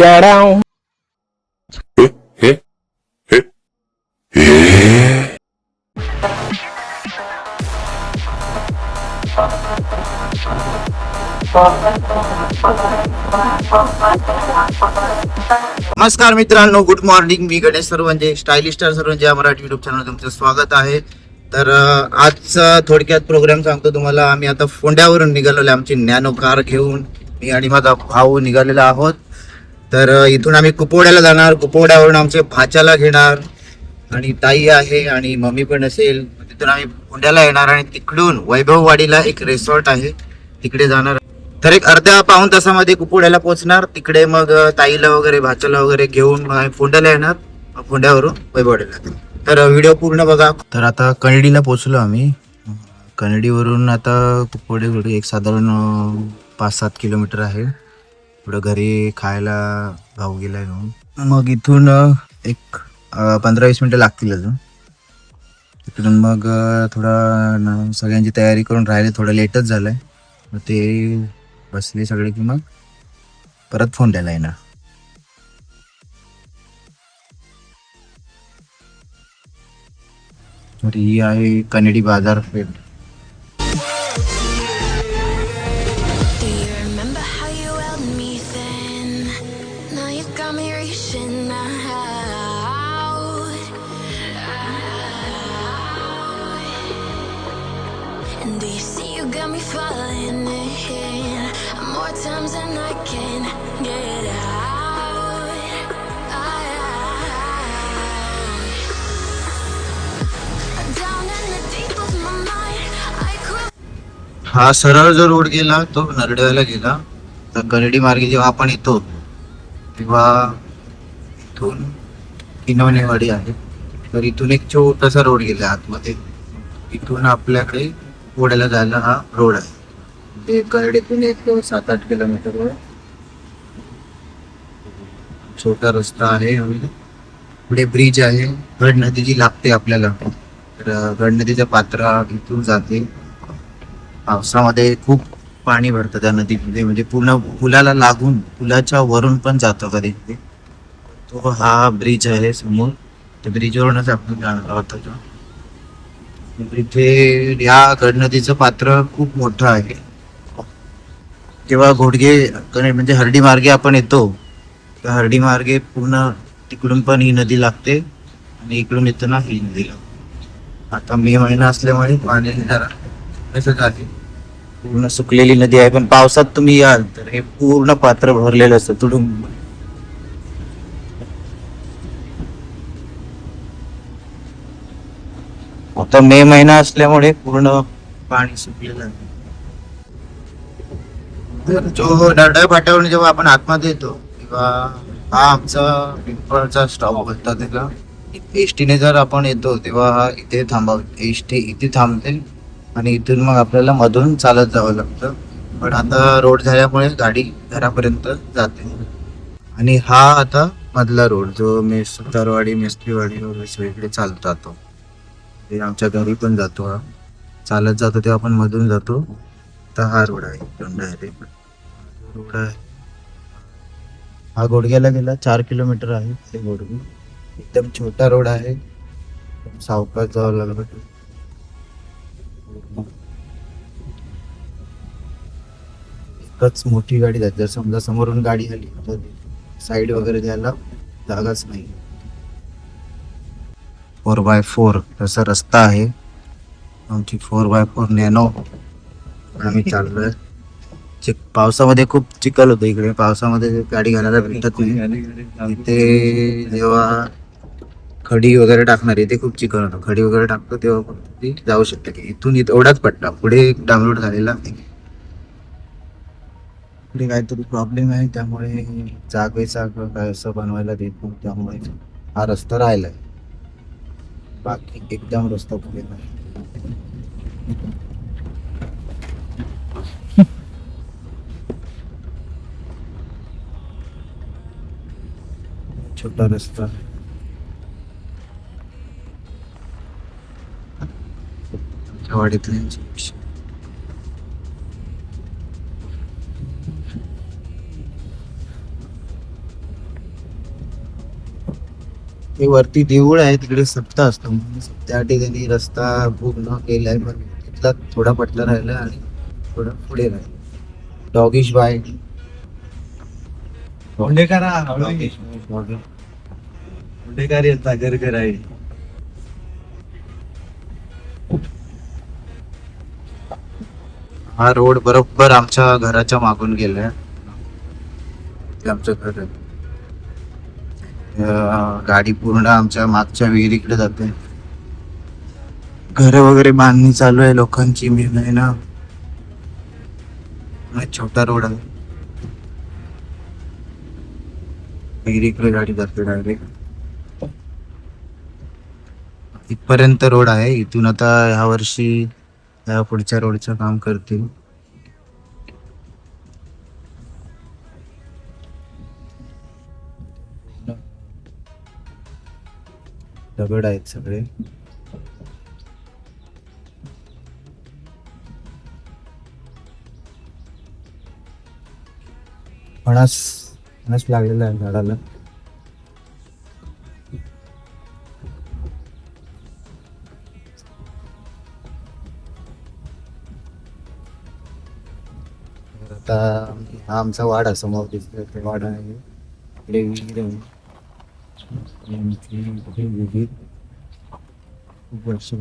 Down. नमस्कार मित्रांनो, good morning. मी Ganesh सर्वंजे, stylish star सर्वंजे या मराठी युट्यूब चॅनल तुमचं स्वागत आहे. तर आजचा थोडक्यात प्रोग्राम सांगतो तुम्हाला. आम्ही आता फोंड्यावरून निघालेलो, आमची नॅनो कार घेऊन मी आणि माझा भाऊ निघालेला आहोत. तर इथून आम्ही कुपवाड्याला जाणार. कुपवाड्यावरून आमचे भाच्याला घेणार आणि ताई आहे आणि मम्मी पण असेल. तिथून आम्ही फोंड्याला येणार आणि तिकडून वैभववाडीला एक रिसॉर्ट आहे, तिकडे जाणार. तर एक अर्ध्या पाऊण तासामध्ये कुपवाड्याला पोहोचणार. तिकडे मग ताईला वगैरे भाच्याला वगैरे घेऊन मग फोंड्याला येणार, फोंड्यावरून वैभववाडीला. तर व्हिडिओ पूर्ण बघा. तर आता कणडीला पोहोचलो आम्ही. कणडीवरून आता कुपवाडी एक साधारण 5-7 किलोमीटर आहे. पुढं घरी खायला भाऊ गेलाय घेऊन. मग इथून एक 15-20 मिनिटं लागतील अजून. तिकडून मग थोडा सगळ्यांची तयारी करून राहिले, थोडं लेटच झालंय. मग ते बसले सगळे की मग परत फोंड्याला येणार. तर ही आहे कनेडी बाजारपेठ. Do you see you got me falling in more times than I can get out. Down in the deep of my mind, I could. हा सरळ जो रोड गेला तो नरड्याला गेला. तर कनेडी मार्गे जेव्हा आपण येतो तेव्हा इथून किनवणेवाडी आहे. तर इथून एक छोटासा रोड गेला आतमध्ये. इथून आपल्याकडे पुढ्याला जायला हा रोड आहे. ते कनेडीतून एक 7-8 किलोमीटर छोटा रस्ता आहे. पुढे ब्रिज आहे. गड नदी जी लागते आपल्याला, तर गड नदीच्या पात्रा इथून जाते. पावसामध्ये खूप पाणी भरतं त्या नदीमध्ये, म्हणजे पूर्ण पुलाला लागून पुलाच्या वरून पण जातो कधी. तो हा ब्रिज आहे समोर. त्या ब्रिजवरूनच आपण जाणार आहोत. इथे या गड नदीचं पात्र खूप मोठं आहे. जेव्हा घोडगे म्हणजे हर्डी मार्गे आपण येतो, तर हर्डी मार्गे पूर्ण तिकडून पण ही नदी लागते आणि इकडून येताना ही नदी लागते. आता मे महिना असल्यामुळे पाणी असं आहे. पूर्ण सुकलेली नदी आहे. पण पावसात तुम्ही याल तर हे पूर्ण पात्र भरलेलं असतं तुडुंब. आता मे महिना असल्यामुळे पूर्ण पाणी सुकलेलं आहे. जो नरडा फाट्यावरून जेव्हा आपण आतमध्ये येतो तेव्हा हा आमचा पिंपळचा स्टॉप होता. त्याला एसटीने जर आपण येतो तेव्हा हा इथे एसटी इथे थांबते आणि इथून मग आपल्याला मधून चालत जावं लागतं. पण आता रोड झाल्यामुळे गाडी घरापर्यंत जाते. आणि हा आता मधला रोड जो सुतारवाडी मेस्त्रीवाडी वगैरे सगळीकडे चालत जातो. ते आमच्या घरी पण जातो. हा चालत जातो तेव्हा आपण मधून जातो. तर हा रोड आहे, रोड आहे. हा घोडग्याला गेला 4 किलोमीटर आहे. ते घोडगे एकदम छोटा रोड आहे. सावकाश जावं लागलं. एकच मोठी गाडी जाते. जर समजा समोरून गाडी आली तर साईड वगैरे द्यायला जागाच नाही. 4x4 तसा रस्ता आहे. आमची 4x4 नॅनो आम्ही चाललोय. पावसामध्ये खूप चिखल होतं इकडे. पावसामध्ये गाडी घालायला भेटत नाही. इथे जेव्हा खडी वगैरे टाकणार, इथे खूप चिखल होतं. खडी वगैरे टाकतो तेव्हा ती जाऊ शकते. की इथून एवढाच पट्टा पुढे डाउनलोड झालेला नाही. पुढे काहीतरी प्रॉब्लेम आहे, त्यामुळे जागेचा काय असं बनवायला देत नाही. त्यामुळे हा रस्ता राहिलाय. बाकी एकदम रस्ता पुढे नाही. छोटा रस्ता. वाडीतल्यांची ते वरती देऊळ आहे, तिकडे सप्ताह असतो. त्या ठिकाणी रस्ता पूर्ण केलाय, पण तिथला थोडा पटला राहिला आणि थोडं पुढे राहिलं. डॉगिश बाय येतात घर घर आहे. हा रोड बरोबर आमच्या घराच्या मागून गेलाय. ते आमचं घर आहे. गाडी पूर्ण आमच्या मागच्या विहिरीकडे जाते. घर वगैरे बांधणी चालू आहे लोकांची. मी नाही ना, छोटा रोड आहे. विहिरीकडे गाडी जाते डायरेक्ट. इथपर्यंत रोड आहे. इथून आता ह्या वर्षी या पुढच्या रोडचं काम करतील. दगड आहेत सगळे. फणस फणस लागलेला आहे झाडाला. आता हा आमचा वाडा समोर दिसतोय. ते वाडा आहे. इकडे विहीर आहे. आमची विहीर खूप वर्ष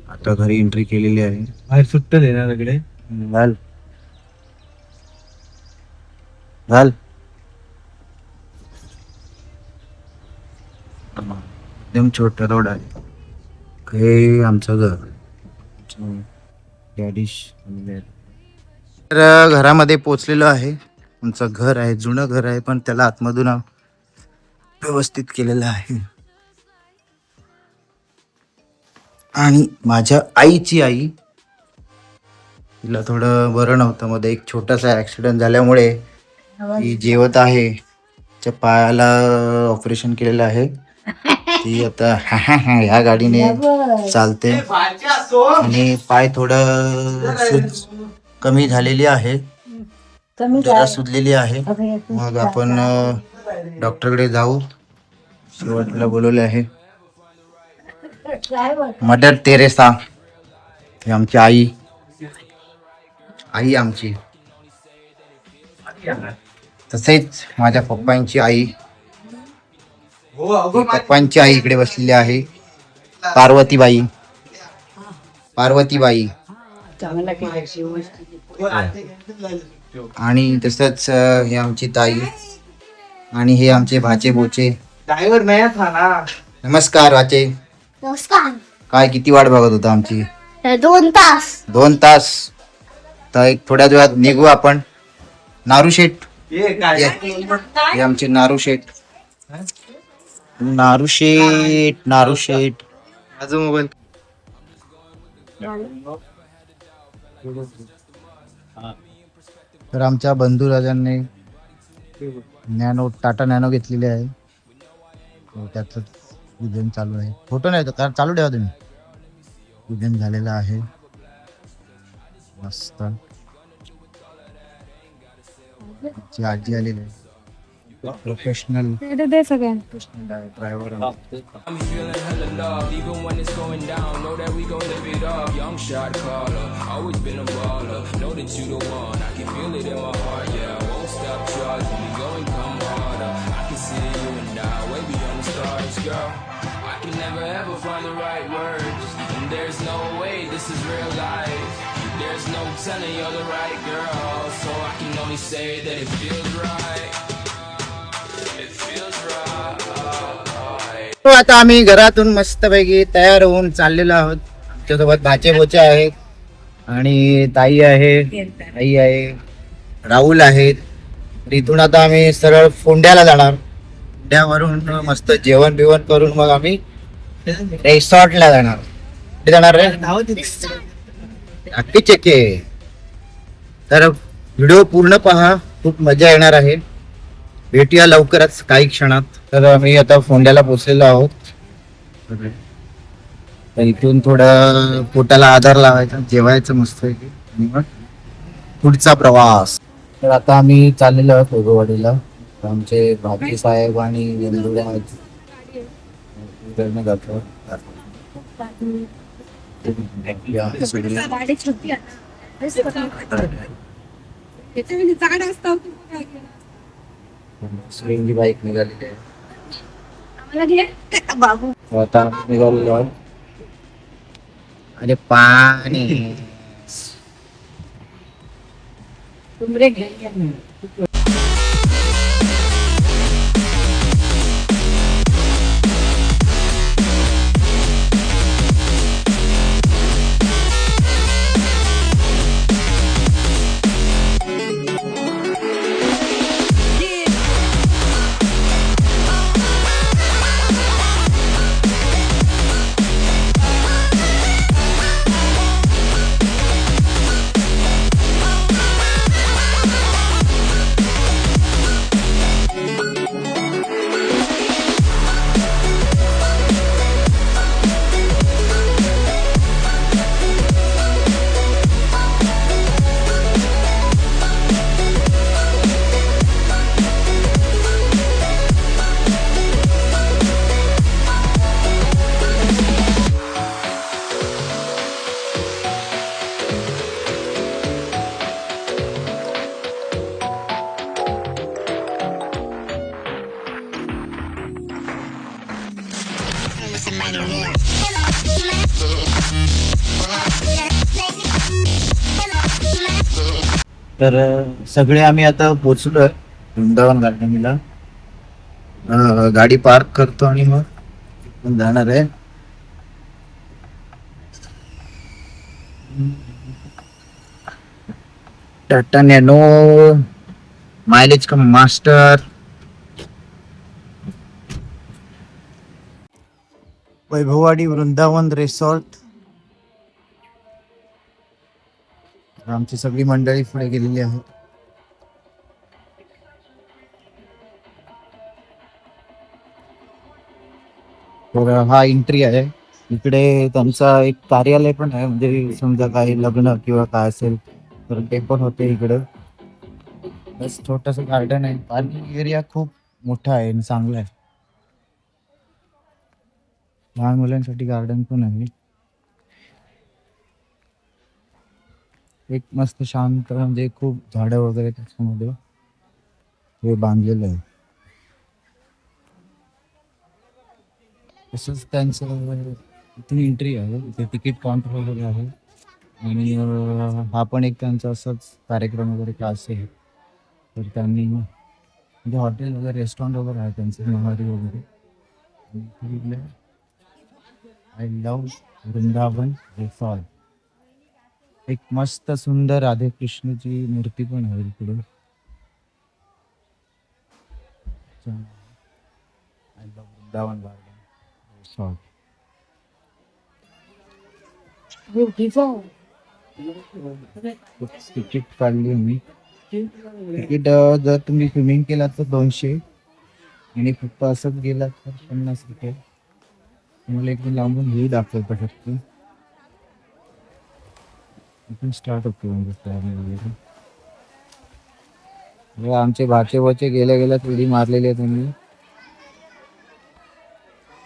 आता घरी एंट्री केलेली आहे. बाहेर सुट्ट देणार इकडे. घाल घाल. एकदम छोटा रोड आहे. हे आमचं घर. डॅडिश. तर घरामध्ये पोचलेलो आहे. आमचं घर आहे, जुनं घर आहे, पण त्याला आतमधून व्यवस्थित केलेलं आहे. आणि माझ्या आईची आई, तिला थोडं बरं नव्हतं. मध्ये एक छोटासा ऍक्सिडेंट झाल्यामुळे ती जेवत आहे. तिच्या पायाला ऑपरेशन केलेलं आहे. ती आता ह्या गाडीने चालते आणि पाय थोडं कमी झालेली आहे, जरा सुजलेली आहे. मग आपण डॉक्टरकडे जाऊ. शेवटला बोलवले आहे. मदर तेरेसा ही आमची आई. आई आमची. तसेच माझ्या पप्पांची आई. पप्पांची आई इकडे बसलेली आहे. पार्वतीबाई. पार्वतीबाई. आणि तसंच हे आमची ताई आणि हे आमचे भाचे बोचे. ड्रायव्हर नाही था ना. नमस्कार भाचे. नमस्कार. काय किती वाट बघत होता आमची? 2 तास. 2 तास. तर एक थोड्या वेळात निघू आपण. नारू शेठ. हे आमचे नारू शेठ. नारू शेठ. नारू शेठ. माझा मोबाईल. तर आमच्या बंधुराजांनी टाटा नॅनो घेतलेली आहे. त्याच पूजन चालू आहे. फोटो नाही तर चालू ठेवा तुम्ही. पूजन झालेलं आहे मस्त. आमची आजी आलेली आहे. Professional driver. I'm feeling hella love, even when it's going down. Know that we gon' live it up. Young shot caller, always been a baller. Know that you the one, I can feel it in my heart. Yeah, I won't stop charging. We going come harder. I can see you and I way beyond the stars, girl. I can never ever find the right words, and there's no way this is real life. There's no telling you're the right girl, so I can only say that it feels right. It feels right. तो आता आम्ही घरातून मस्तपैकी तयार होऊन चाललेलो आहोत. आमच्यासोबत भाचे बोचे आहेत आणि ताई आहे, आई आहे, राहुल आहेत. तर इथून आता आम्ही सरळ फोंड्याला जाणार. फोंड्यावरून मस्त जेवण बिवण करून मग आम्ही रिसॉर्टला जाणार. कुठे जाणार रे? नक्की चेक आहे. तर व्हिडिओ पूर्ण पहा, खूप मजा येणार आहे. भेटूया लवकरच काही क्षणात. तर आम्ही आता फोंड्याला पोचलेलो आहोत. तर इथून थोडं पोटाला आधार लावायचा, जेवायचं मस्त आणि मग पुढचा प्रवास. तर आता आम्ही चाललेलो आहोत वैभववाडीला. आमचे भाजी साहेब आणि वेलदुडे आहेत. इकडनं जातो. या, सुडीला. स्विंगी बाईक निघालेली आहे. आता आम्ही निघालेलो आहोत. अरे पाणी. तर सगळे आम्ही आता पोचलोय वृंदावन गार्डनला. गाडी पार्क करतो आणि मग इथून जाणार आहे. टाटा नॅनो माइलेज का मास्टर. वैभववाडी वृंदावन रिसॉर्ट. आमची सगळी मंडळी पुढे गेलेली आहे. तर हा एंट्री आहे. इकडे त्यांचा एक कार्यालय पण आहे, म्हणजे समजा काही लग्न किंवा काय असेल तर ते पण होते इकडं. बस छोटस गार्डन आहे. पार्किंग एरिया खूप मोठा आहे आणि चांगला आहे. लहान मुलांसाठी गार्डन पण आहे. एक मस्त शांत, म्हणजे खूप झाडं वगैरे त्याच्यामध्ये हे बांधलेलं आहे. तसंच त्यांचं इथून एंट्री आहे. इथे तिकीट काउंटर वगैरे आहे. आणि हा पण एक त्यांचा असंच कार्यक्रम वगैरे क्लास आहे. तर त्यांनी म्हणजे हॉटेल वगैरे रेस्टॉरंट वगैरे आहे त्यांचं, महारी वगैरे. I love Vrindavan resort. एक मस्त सुंदर राधे कृष्णची मूर्ती पण आहे इकडे. I love Vrindavan garden resort. Ticket काढली मी. तिकीट जर तुम्ही स्विमिंग केलात तर 200 आणि फक्त असंच गेलात तर 50 रुपये. तुम्हाला एकदम लांबून व्ह्यू दाखवतो फक्त. इथून स्टार्ट होतो वगैरे. आमचे भाचे बचे गेल्या गेल्या पिढी मारलेली आहे त्यांनी.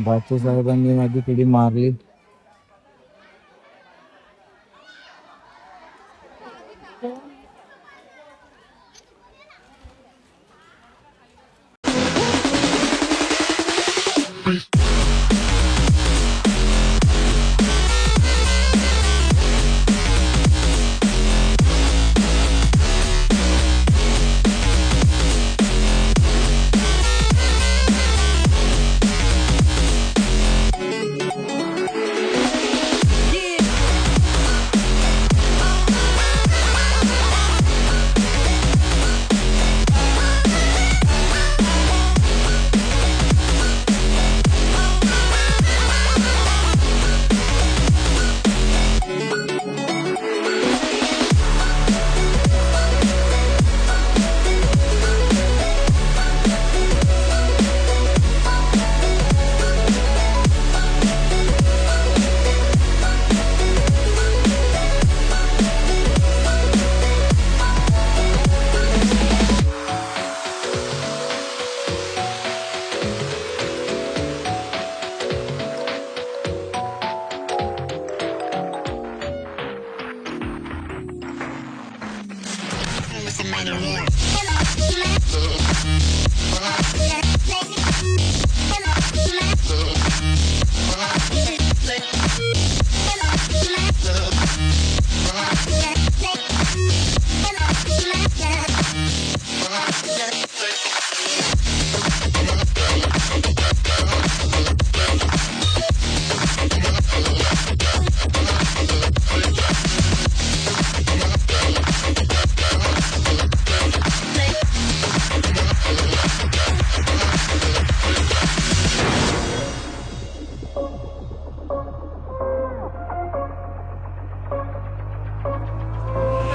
भाचे साहेबांनी माझी पिढी मारली.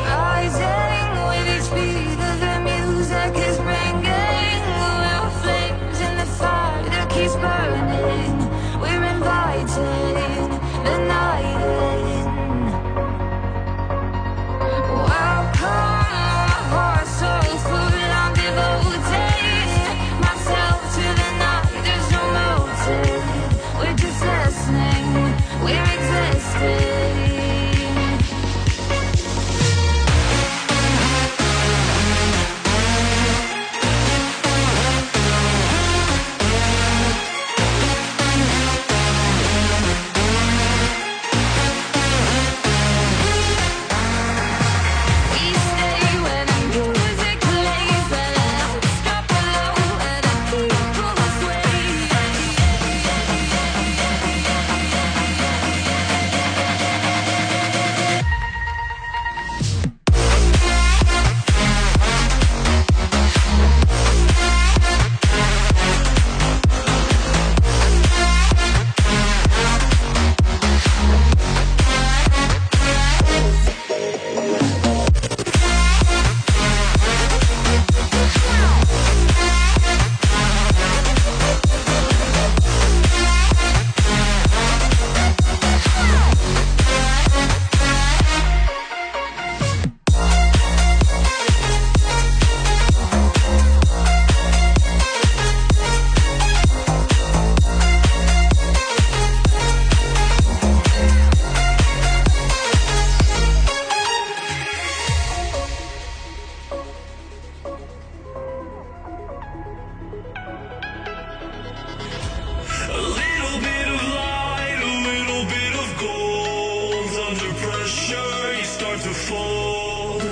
Rising with each beat of the music is bringing little flames in the fire that keeps burning. We're inviting the night in. Welcome, my heart so full, I'm devoting myself to the night. There's no motive, we're just listening, we're existing. We stay where the music plays, but let's drop it low where the people sway. A little bit of light, a little bit of gold. Under pressure, you start to fold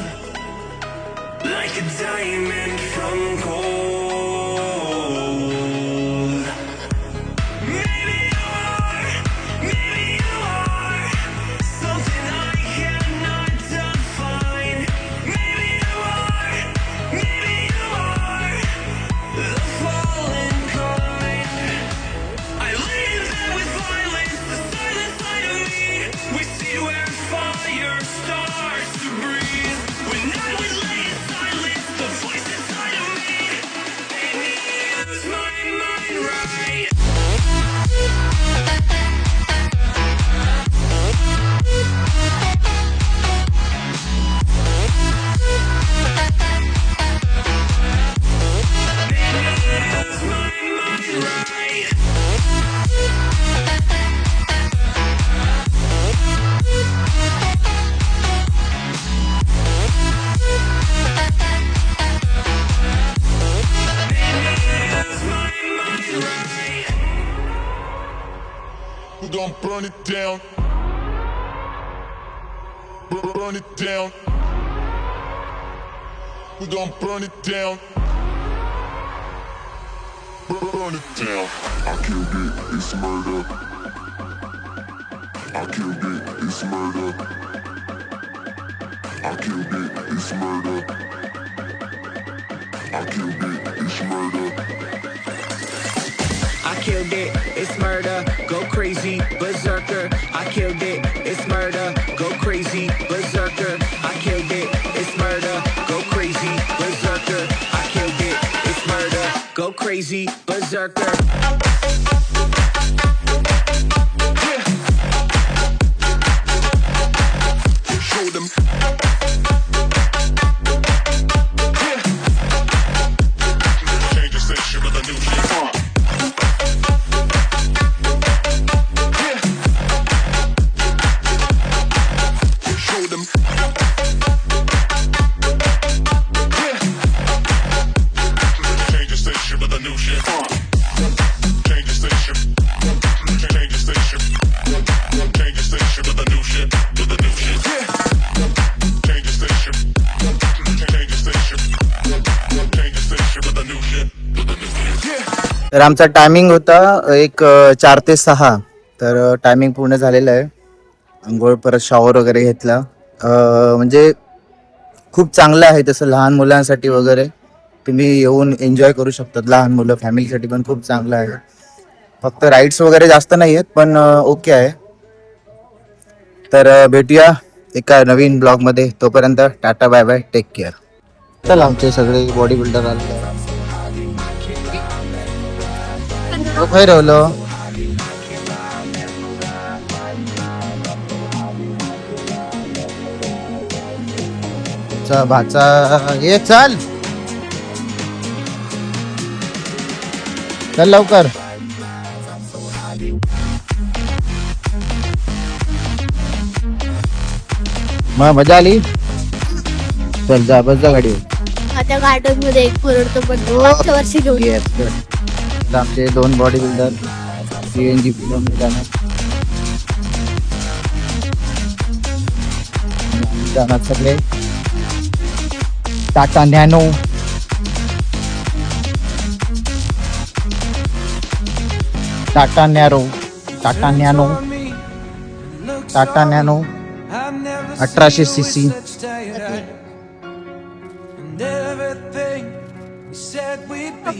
like a diamond from gold. Maybe you are something I cannot define. Maybe you are the fallen kind. I leave there with violence, the silent side of me. We see where fire starts to breathe. When I would lay in silence, the voice inside of me made me use my mind right. Use my mind right. Use my mind right. We're gonna burn it down. Burn it down. We're gonna burn it down. Burn it down. I killed it, it's murder. I killed it, it's murder. I killed it, it's murder. I killed it, it's murder. I killed it, it's murder, go crazy, berserker. I killed it, it's murder, go crazy, berserker. I killed it, it's murder, go crazy, berserker. I killed it, it's murder, go crazy, berserker. Show them. Change the station with a new shit. Show them. तर आमचा timing होता एक 4 ते 6. तर timing पूर्ण झालेला आहे. आंघोळ परत शॉवर वगैरे घेतला. म्हणजे खूप चांगलं आहे तसं लहान मुलांसाठी वगैरे. तुम्ही येऊन एन्जॉय करू शकतात. लहान मुलं फॅमिलीसाठी पण खूप चांगलं आहे. फक्त राईड्स वगैरे जास्त नाही आहेत पण ओके आहे. तर भेटूया एका नवीन ब्लॉगमध्ये. तोपर्यंत tata bye bye, take care. चल आमचे सगळे बॉडी बिल्डर आले. खय राहिलो भाचा ये चल चल लवकर. मग मजा आली. चल जा बस जा गाडीवर. आता गार्डन मध्ये एक परवडतो पण मागच्या वर्षी घेऊन Yes, good. आता आमचे 2 बॉडी बिल्डर CNG जाणार सगळे. Tata nano, Tata narrow, Tata nano, Tata nano 1800 cc. And everything we said we'd be.